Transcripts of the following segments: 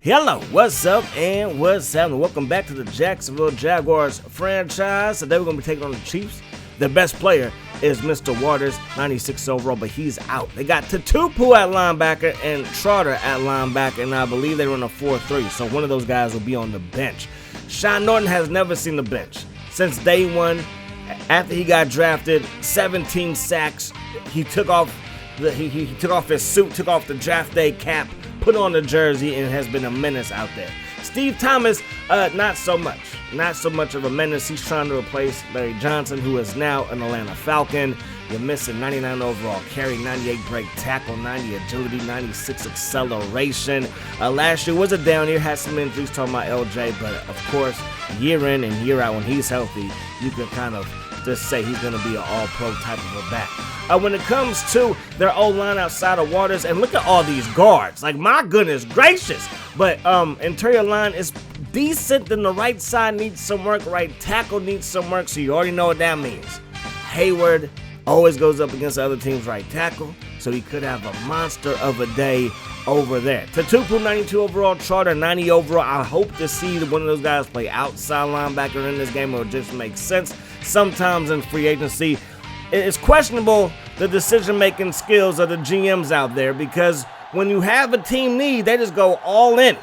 Hello, what's up and what's happening? Welcome back to the Jacksonville Jaguars Franchise. Today we're going to be taking on the Chiefs. The best player is Mr. Waters, 96 overall, but he's out. They got Tutupu at linebacker and Trotter at linebacker, and I believe they run a 4-3, so one of those guys will be on the bench. Sean Norton has never seen the bench. Since day one, after he got drafted, 17 sacks. He took off he took off his suit, took off the draft day cap, put on the jersey, and has been a menace out there. Steve Thomas, not so much. Not so much of a menace. He's trying to replace Larry Johnson, who is now an Atlanta Falcon. You're missing 99 overall carry, 98 break tackle, 90 agility, 96 acceleration. Last year was a down year, had some injuries, talking about LJ, but of course, year in and year out, when he's healthy, you can kind of just say he's going to be an all-pro type of a back. When it comes to their O-line outside of Waters, and look at all these guards. Like, my goodness gracious. But interior line is decent. Then the right side needs some work. Right tackle needs some work, so you already know what that means. Hayward always goes up against the other team's right tackle, so he could have a monster of a day over there. Tutupu, 92 overall, Trotter, 90 overall. I hope to see one of those guys play outside linebacker in this game. It would just make sense. Sometimes in free agency, it's questionable the decision-making skills of the GMs out there, because when you have a team need, they just go all in.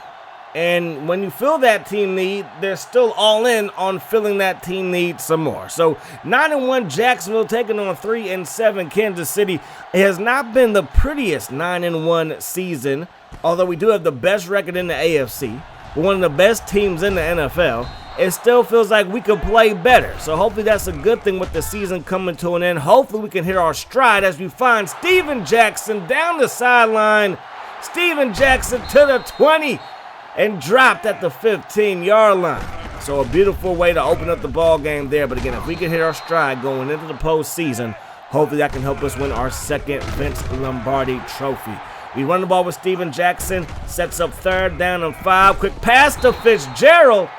And when you fill that team need, they're still all in on filling that team need some more. So 9-1 Jacksonville taking on 3-7 Kansas City. It has not been the prettiest 9-1 season, although we do have the best record in the AFC. We're one of the best teams in the NFL. It still feels like we could play better. So hopefully that's a good thing with the season coming to an end. Hopefully we can hit our stride as we find Steven Jackson down the sideline. Steven Jackson to the 20 and dropped at the 15-yard line. So a beautiful way to open up the ball game there. But again, if we can hit our stride going into the postseason, hopefully that can help us win our second Vince Lombardi trophy. We run the ball with Steven Jackson, sets up 3rd down and 5. Quick pass to Fitzgerald.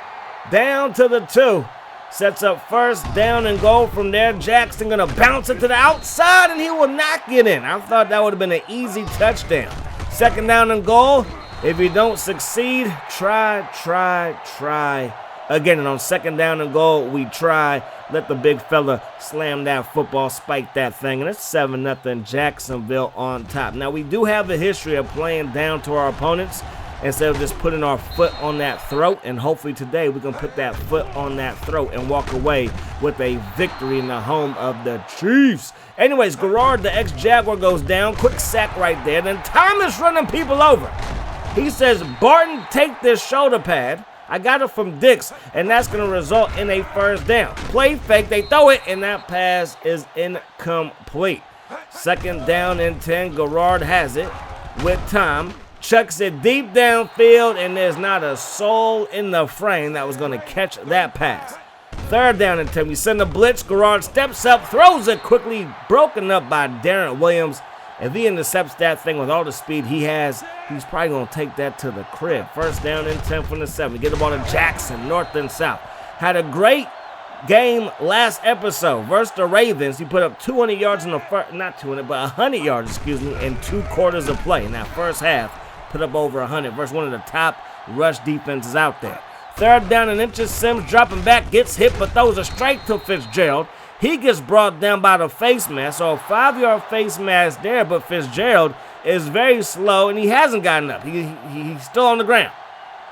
Down to the 2. Sets up 1st down and goal from there. Jackson going to bounce it to the outside, and he will not get in. I thought that would have been an easy touchdown. 2nd down and goal. If you don't succeed, try. Again, and on 2nd down and goal, we try. Let the big fella slam that football, spike that thing, and it's 7-0 Jacksonville on top. Now, we do have a history of playing down to our opponents instead of just putting our foot on that throat, and hopefully today we can put that foot on that throat and walk away with a victory in the home of the Chiefs. Anyways, Garrard, the ex-Jaguar, goes down. Quick sack right there. Then Thomas running people over. He says, Barton, take this shoulder pad. I got it from Dix, and that's going to result in a 1st down. Play fake, they throw it, and that pass is incomplete. 2nd down and 10. Garrard has it with time. Chucks it deep downfield, and there's not a soul in the frame that was going to catch that pass. 3rd down and 10. We send a blitz. Garrard steps up, throws it quickly, broken up by Darren Williams. If he intercepts that thing with all the speed he has, he's probably going to take that to the crib. 1st down and 10 from the 7. Get the ball to Jackson, north and south. Had a great game last episode versus the Ravens. He put up 200 yards in the first, not 200, but 100 yards, in 2 quarters of play. In that first half, put up over 100 versus one of the top rush defenses out there. 3rd down and inches. Sims dropping back, gets hit, but throws a strike to Fitzgerald. He gets brought down by the face mask, so a 5-yard face mask there, but Fitzgerald is very slow, and he hasn't gotten up. He's still on the ground.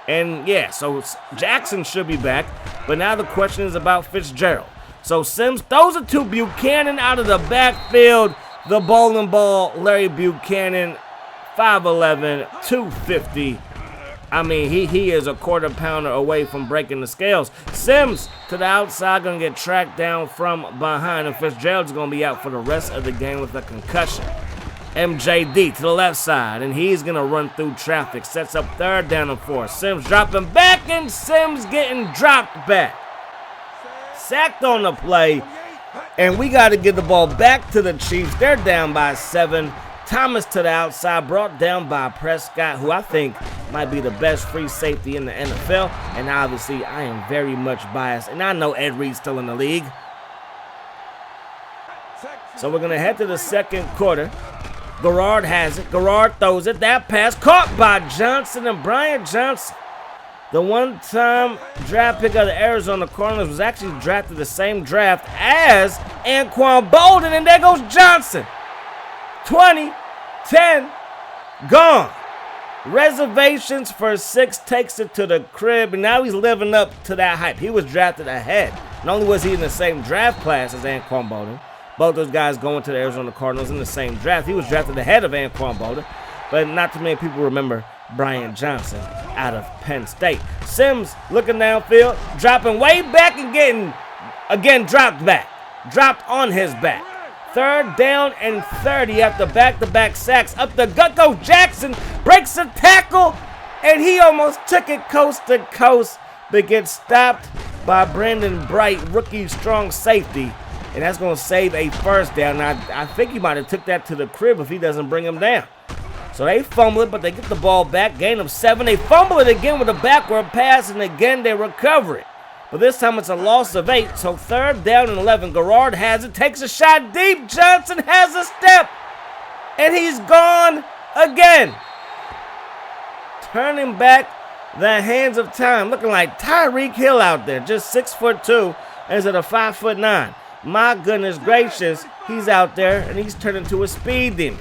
And, yeah, so Jackson should be back, but now the question is about Fitzgerald. So Sims throws it to Buchanan out of the backfield. The bowling ball, Larry Buchanan, 5'11", 250. I mean, he is a quarter pounder away from breaking the scales. Sims to the outside, going to get tracked down from behind, and Fitzgerald's going to be out for the rest of the game with a concussion. MJD to the left side, and he's going to run through traffic. Sets up 3rd down and 4. Sims dropping back, and Sims getting dropped back. Sacked on the play, and we got to get the ball back to the Chiefs. They're down by 7. Thomas to the outside, brought down by Prescott, who I think might be the best free safety in the NFL. And obviously, I am very much biased. And I know Ed Reed's still in the league. So we're going to head to the 2nd quarter. Garrard has it. Garrard throws it. That pass caught by Johnson, and Brian Johnson, the one-time draft pick of the Arizona Cardinals, was actually drafted the same draft as Anquan Boldin, and there goes Johnson. 20, 10, gone. Reservations for 6 takes it to the crib, and now he's living up to that hype. He was drafted ahead. Not only was he in the same draft class as Anquan Boldin, both those guys going to the Arizona Cardinals in the same draft. He was drafted ahead of Anquan Boldin, but not too many people remember Brian Johnson out of Penn State. Sims looking downfield, dropping way back and getting, again, dropped back. Dropped on his back. 3rd down and 30 after back-to-back sacks. Up the gut goes Jackson, breaks a tackle, and he almost took it coast to coast, but gets stopped by Brandon Bright, rookie strong safety, and that's going to save a first down. Now, I think he might have took that to the crib if he doesn't bring him down. So they fumble it, but they get the ball back, gain of 7. They fumble it again with a backward pass, and again they recover it. But this time it's a loss of 8, so 3rd down and 11. Garrard has it, takes a shot deep. Johnson has a step, and he's gone again. Turning back the hands of time, looking like Tyreek Hill out there, just 6'2" instead of 5'9". My goodness gracious, he's out there, and he's turned into a speed demon.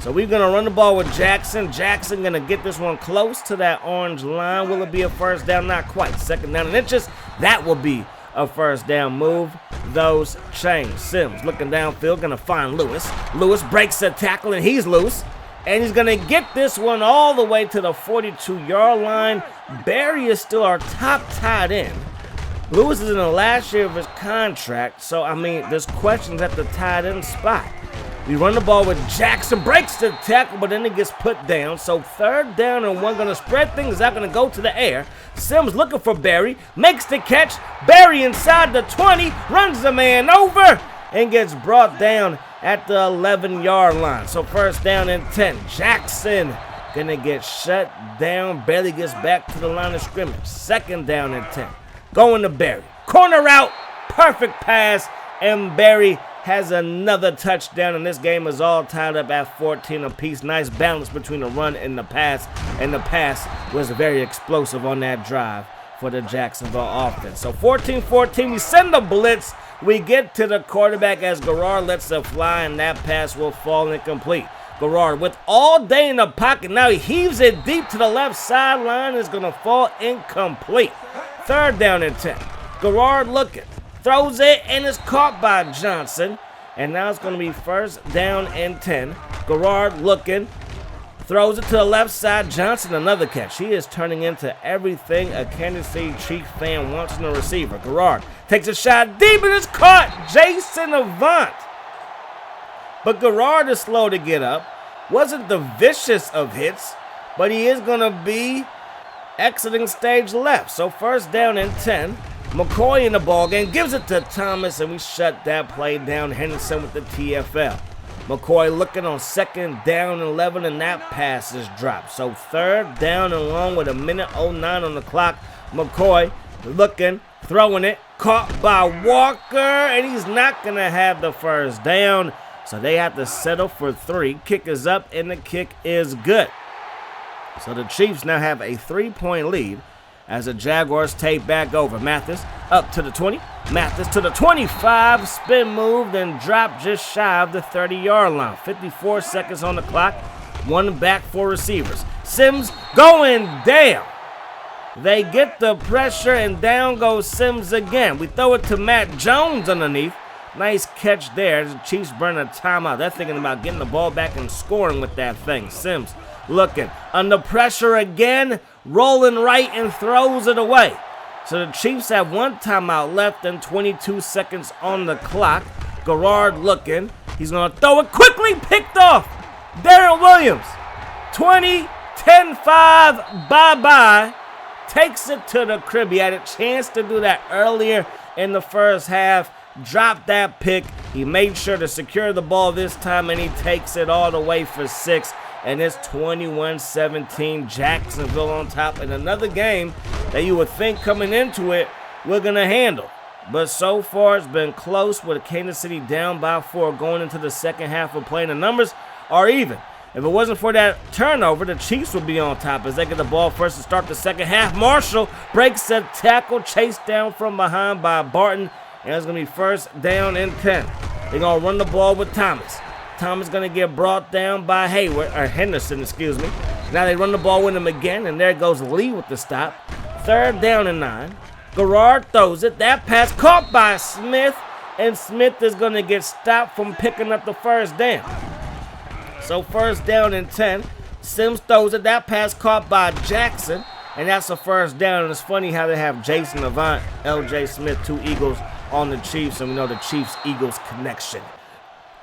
So we're going to run the ball with Jackson. Jackson going to get this one close to that orange line. Will it be a first down? Not quite. 2nd down and inches. That will be a first down. Move those chains. Sims looking downfield, going to find Lewis. Lewis breaks a tackle, and he's loose. And he's going to get this one all the way to the 42-yard line. Barry is still our top tight end. Lewis is in the last year of his contract. So, I mean, there's questions at the tight end spot. We run the ball with Jackson, breaks the tackle, but then it gets put down. So 3rd down and 1, going to spread things out, going to go to the air. Sims looking for Barry, makes the catch. Barry inside the 20, runs the man over, and gets brought down at the 11-yard line. So 1st down and 10. Jackson going to get shut down, barely gets back to the line of scrimmage. 2nd down and 10. Going to Barry. Corner out, perfect pass, and Barry has another touchdown, and this game is all tied up at 14 apiece. Nice balance between the run and the pass was very explosive on that drive for the Jacksonville offense. So 14-14, we send the blitz. We get to the quarterback as Garrard lets it fly, and that pass will fall incomplete. Garrard with all day in the pocket. Now he heaves it deep to the left sideline. Is going to fall incomplete. 3rd down and 10. Garrard looking. Throws it, and it's caught by Johnson. And now it's going to be 1st down and 10. Garrard looking. Throws it to the left side. Johnson, another catch. He is turning into everything a Kansas City Chiefs fan wants in a receiver. Garrard takes a shot deep, and it's caught. Jason Avant. But Garrard is slow to get up. Wasn't the vicious of hits, but he is going to be exiting stage left. So 1st down and 10. McCoy in the ballgame, gives it to Thomas, and we shut that play down. Henderson with the TFL. McCoy looking on 2nd down and 11, and that pass is dropped. So 3rd down and long with 1:09 on the clock. McCoy looking, throwing it, caught by Walker, and he's not going to have the first down. So they have to settle for 3. Kick is up, and the kick is good. So the Chiefs now have a 3-point lead as the Jaguars take back over. Mathis up to the 20. Mathis to the 25. Spin move, then drop just shy of the 30-yard line. 54 seconds on the clock. 1 back for receivers. Sims going down. They get the pressure, and down goes Sims again. We throw it to Matt Jones underneath. Nice catch there. The Chiefs burn a timeout. They're thinking about getting the ball back and scoring with that thing. Sims looking under pressure again, rolling right and throws it away. So the Chiefs have 1 timeout left and 22 seconds on the clock. Garrard looking. He's going to throw it quickly, picked off. Darrell Williams, 20, 10-5, bye-bye. Takes it to the crib. He had a chance to do that earlier in the first half. Dropped that pick. He made sure to secure the ball this time, and he takes it all the way for 6. And it's 21-17, Jacksonville on top in another game that you would think coming into it we're going to handle. But so far it's been close with Kansas City down by 4 going into the second half of playing. The numbers or even. If it wasn't for that turnover, the Chiefs would be on top as they get the ball first to start the second half. Marshall breaks a tackle, chased down from behind by Barton, and it's going to be first down and 10. They're going to run the ball with Thomas. Thomas going to get brought down by Henderson, excuse me. Now they run the ball with him again, and there goes Lee with the stop. Third down and 9. Garrard throws it. That pass caught by Smith, and Smith is going to get stopped from picking up the first down. So first down and 10. Sims throws it. That pass caught by Jackson, and that's a first down. And it's funny how they have Jason Avant, L.J. Smith, 2 Eagles on the Chiefs, and we know the Chiefs-Eagles connection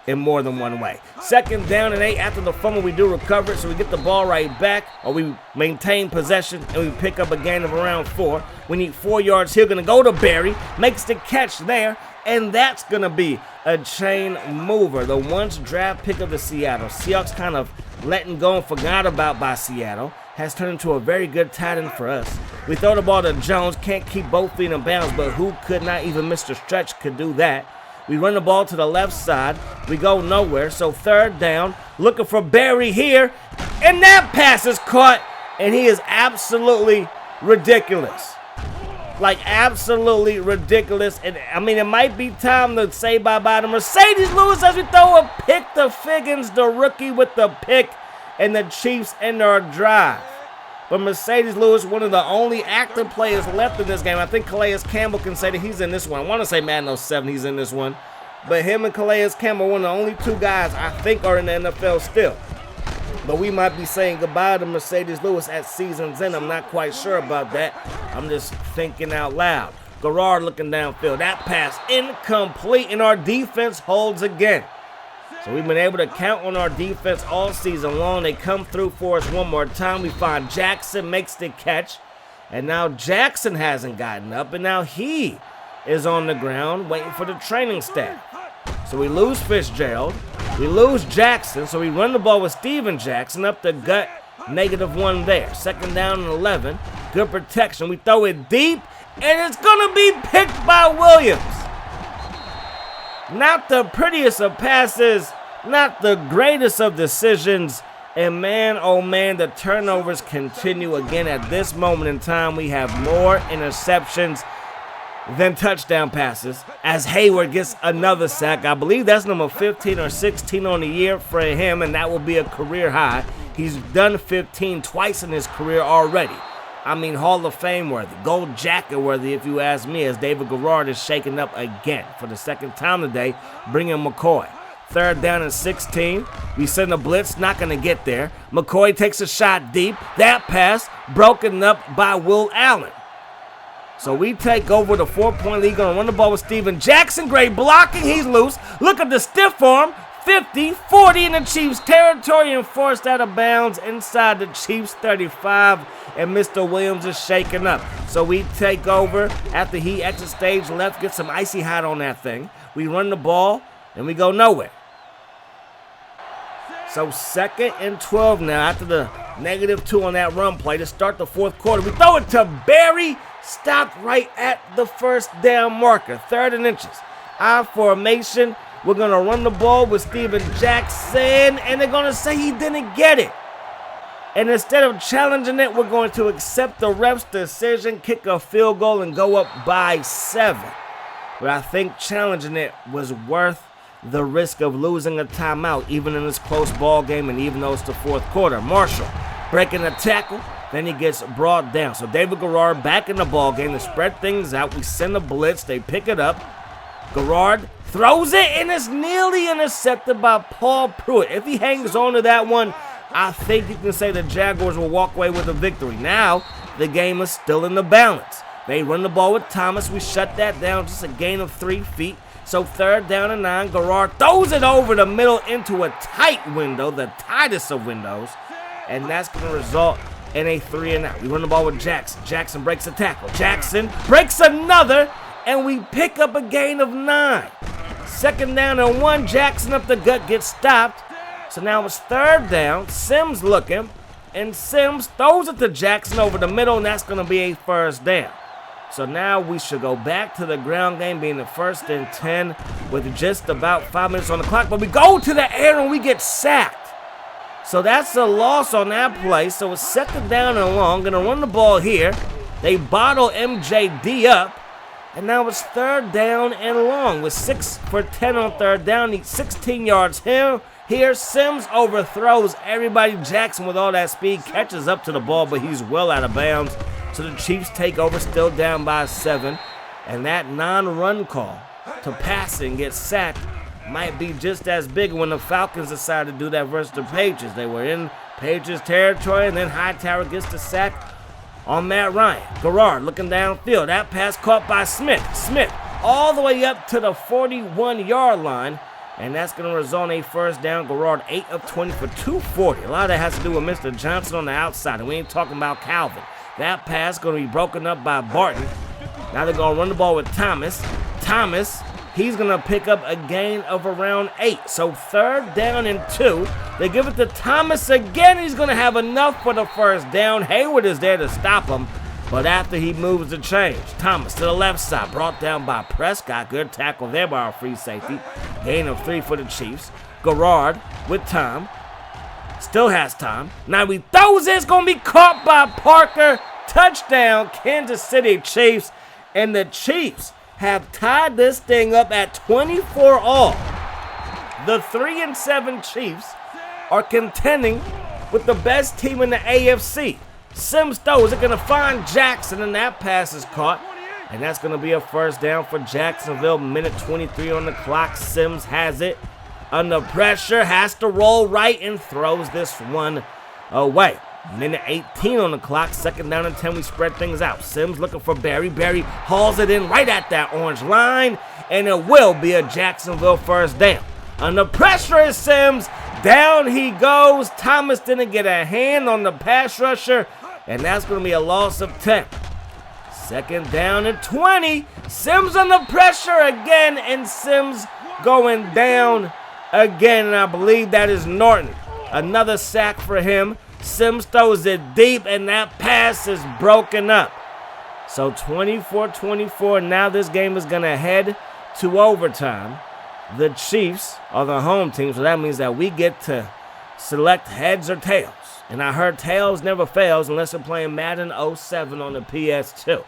in more than one way. Second down and 8. After the fumble, we do recover it, so we get the ball right back, or we maintain possession, and we pick up a gain of around 4. We need 4 yards here. Going to go to Barry. Makes the catch there, and that's going to be a chain mover. The once draft pick of the Seattle Seahawks, kind of letting go and forgot about by Seattle, has turned into a very good tight end for us. We throw the ball to Jones. Can't keep both feet in bounds, but who could not, even Mr. Stretch could do that. We run the ball to the left side. We go nowhere. So third down, looking for Barry here. And that pass is caught. And he is absolutely ridiculous. Like, absolutely ridiculous. And, I mean, it might be time to say bye-bye to Mercedes Lewis as we throw a pick to Figgins, the rookie, with the pick. And the Chiefs end our drive. But Mercedes Lewis, one of the only active players left in this game. I think Calais Campbell can say that he's in this one. I want to say Madden 07, he's in this one. But him and Calais Campbell, one of the only 2 guys I think are in the NFL still. But we might be saying goodbye to Mercedes Lewis at season's end. I'm not quite sure about that. I'm just thinking out loud. Garrard looking downfield. That pass incomplete, and our defense holds again. So we've been able to count on our defense all season long. They come through for us one more time. We find Jackson, makes the catch. And now Jackson hasn't gotten up, and now he is on the ground waiting for the training staff. So we lose Fitzgerald. We lose Jackson, so we run the ball with Steven Jackson up the gut, -1 there. Second down and 11. Good protection. We throw it deep, and it's going to be picked by Williams. Not the prettiest of passes, not the greatest of decisions, and man, oh man, the turnovers continue again. At this moment in time, we have more interceptions than touchdown passes as Hayward gets another sack. I believe that's number 15 or 16 on the year for him, and that will be a career high. He's done 15 twice in his career already. I mean, Hall of Fame worthy, gold jacket worthy, if you ask me, as David Garrard is shaken up again for the second time today, bringing McCoy. Third down and 16. We send a blitz, not going to get there. McCoy takes a shot deep. That pass broken up by Will Allen. So we take over the 4-point lead. Going to run the ball with Steven Jackson. Great blocking. He's loose. Look at the stiff arm. 50, 40 in the Chiefs' territory and forced out of bounds inside the Chiefs' 35. And Mr. Williams is shaken up. So we take over after he exits stage left, get some icy hot on that thing. We run the ball, and we go nowhere. So 2nd and 12 now after the -2 on that run play to start the 4th quarter. We throw it to Barry, stopped right at the first down marker, 3rd and inches. I formation. We're going to run the ball with Steven Jackson, and they're going to say he didn't get it. And instead of challenging it, we're going to accept the ref's decision, kick a field goal, and go up by 7. But I think challenging it was worth the risk of losing a timeout, even in this close ball game, and even though it's the 4th quarter. Marshall breaking a tackle, then he gets brought down. So David Garrard back in the ball game to spread things out. We send a blitz, they pick it up. Garrard throws it, and it's nearly intercepted by Paul Pruitt. If he hangs on to that one, I think you can say the Jaguars will walk away with a victory. Now, the game is still in the balance. They run the ball with Thomas. We shut that down, just a gain of 3 feet. So 3rd down and 9. Garrard throws it over the middle into a tight window, the tightest of windows. And that's going to result in a 3 and out. We run the ball with Jackson. Jackson breaks a tackle. Jackson breaks another, and we pick up a gain of 9. 2nd down and 1. Jackson up the gut gets stopped. So now it's 3rd down. Sims looking, and Sims throws it to Jackson over the middle, and that's going to be a 1st down. So now we should go back to the ground game, being the 1st and 10 with just about 5 minutes on the clock. But we go to the air, and we get sacked. So that's a loss on that play. So it's second down and long. Gonna run the ball here. They bottle MJD up. And now it's third down and long with 6 for 10 on third down. Needs 16 yards here. Sims overthrows everybody. Jackson with all that speed catches up to the ball, but he's well out of bounds. So the Chiefs take over, still down by 7. And that non-run call to passing gets sacked might be just as big when the Falcons decided to do that versus the Patriots. They were in Patriots territory, and then Hightower gets the sack on Matt Ryan. Garrard looking downfield. That pass caught by Smith. Smith all the way up to the 41-yard line, and that's going to result in a first down. Garrard 8 of 20 for 240. A lot of that has to do with Mr. Johnson on the outside, and we ain't talking about Calvin. That pass going to be broken up by Barton. Now they're going to run the ball with Thomas. He's going to pick up a gain of around 8. So third down and 2. They give it to Thomas again. He's going to have enough for the first down. Hayward is there to stop him. But after he moves the change, Thomas to the left side, brought down by Prescott. Good tackle there by our free safety. Gain of 3 for the Chiefs. Garrard with time. Still has time. Now he throws it. It's going to be caught by Parker. Touchdown, Kansas City Chiefs. And the Chiefs have tied this thing up at 24 all. The 3-7 Chiefs are contending with the best team in the AFC. Sims throws it, going to find Jackson, and that pass is caught. And that's going to be a first down for Jacksonville. Minute 23 on the clock. Sims has it. Under pressure, has to roll right and throws this one away. Minute 18 on the clock. Second down and 10. We spread things out. Sims looking for Barry. Barry hauls it in right at that orange line. And it will be a Jacksonville first down. Under pressure is Sims. Down he goes. Thomas didn't get a hand on the pass rusher. And that's going to be a loss of 10. Second down and 20. Sims under pressure again. And Sims going down again. And I believe that is Norton. Another sack for him. Sims throws it deep, and that pass is broken up. So 24-24. Now this game is going to head to overtime. The Chiefs are the home team, so that means that we get to select heads or tails. And I heard tails never fails unless you're playing Madden 07 on the PS2.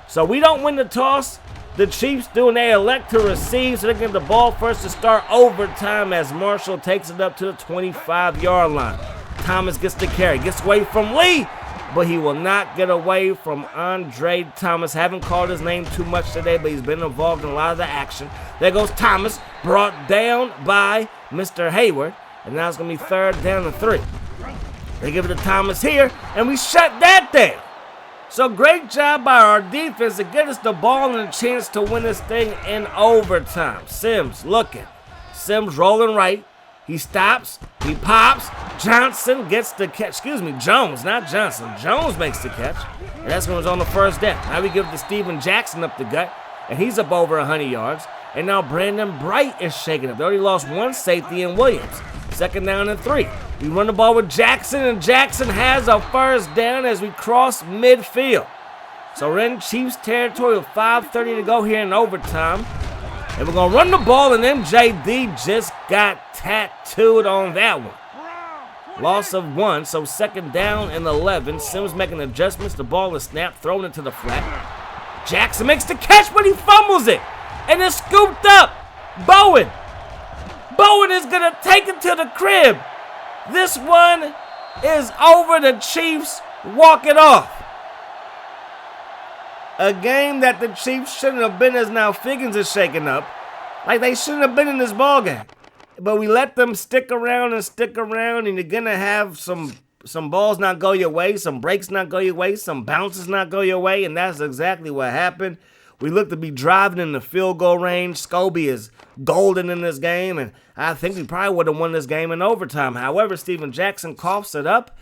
So we don't win the toss. The Chiefs do, and they elect to receive, so they get the ball first to start overtime as Marshall takes it up to the 25-yard line. Thomas gets the carry, gets away from Lee, but he will not get away from Andre Thomas. Haven't called his name too much today, but he's been involved in a lot of the action. There goes Thomas, brought down by Mr. Hayward, and now it's going to be third down and 3. They give it to Thomas here, and we shut that down. So great job by our defense to get us the ball and a chance to win this thing in overtime. Sims looking. Sims rolling right. He stops. He pops. Johnson gets the catch. Jones, not Johnson. Jones makes the catch. And that's when it's on the first down. Now we give it to Steven Jackson up the gut. And he's up over 100 yards. And now Brandon Bright is shaking up. They already lost one safety in Williams. Second down and 3. We run the ball with Jackson, and Jackson has a first down as we cross midfield. So we're in Chiefs territory with 5:30 to go here in overtime. And we're going to run the ball, and MJD just got tattooed on that one. Loss of 1, so second down and 11. Sims making adjustments. The ball is snapped, thrown into the flat. Jackson makes the catch, but he fumbles it. And it's scooped up. Bowen is going to take it to the crib. This one is over. The Chiefs walk it off. A game that the Chiefs shouldn't have been, as now Figgins is shaking up. Like they shouldn't have been in this ballgame. But we let them stick around, and you're going to have some balls not go your way, some breaks not go your way, some bounces not go your way, and that's exactly what happened. We look to be driving in the field goal range. Scobie is golden in this game, and I think we probably would have won this game in overtime. However, Steven Jackson coughs it up,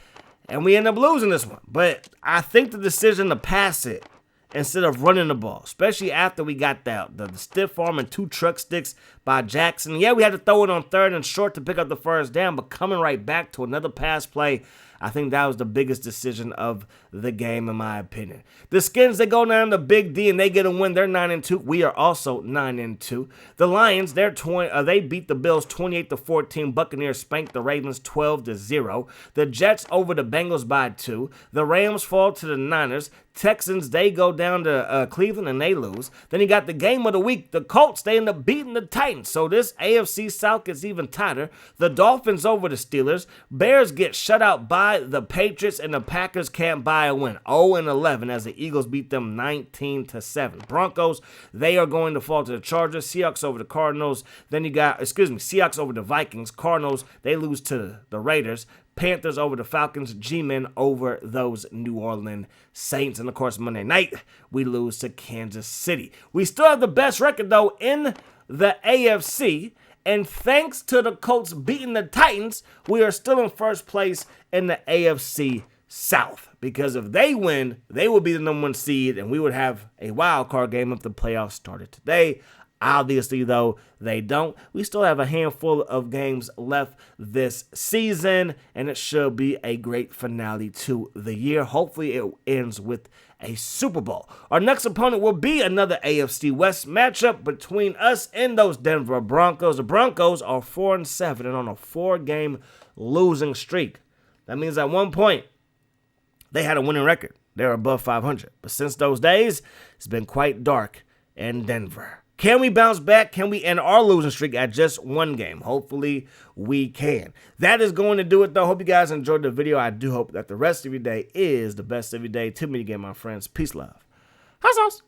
and we end up losing this one. But I think the decision to pass it instead of running the ball, especially after we got the stiff arm and 2 truck sticks by Jackson. Yeah, we had to throw it on third and short to pick up the first down, but coming right back to another pass play, I think that was the biggest decision of the game, in my opinion. The Skins, they go down to Big D and they get a win. They're 9-2. We are also 9-2. The Lions, they beat the Bills 28-14. Buccaneers spanked the Ravens 12-0. The Jets over the Bengals by 2. The Rams fall to the Niners. Texans, they go down to Cleveland and they lose. Then you got the game of the week. The Colts, they end up beating the Titans. So this AFC South gets even tighter. The Dolphins over the Steelers. Bears get shut out by the Patriots, and the Packers can't buy a win. 0-11 as the Eagles beat them 19-7. Broncos, they are going to fall to the Chargers. Seahawks over the Cardinals. Then you got, Seahawks over the Vikings. Cardinals, they lose to the Raiders. Panthers over the Falcons, G-Men over those New Orleans Saints. And, of course, Monday night, we lose to Kansas City. We still have the best record, though, in the AFC. And thanks to the Colts beating the Titans, we are still in first place in the AFC South. Because if they win, they will be the #1 seed, and we would have a wild card game if the playoffs started today. Obviously, though, they don't. We still have a handful of games left this season, and it should be a great finale to the year. Hopefully, it ends with a Super Bowl. Our next opponent will be another AFC West matchup between us and those Denver Broncos. The Broncos are 4-7 and on a 4-game losing streak. That means at one point, they had a winning record. They're above 500. But since those days, it's been quite dark in Denver. Can we bounce back? Can we end our losing streak at just 1 game? Hopefully, we can. That is going to do it, though. Hope you guys enjoyed the video. I do hope that the rest of your day is the best of your day. Too many again, my friends. Peace, love. Hot sauce.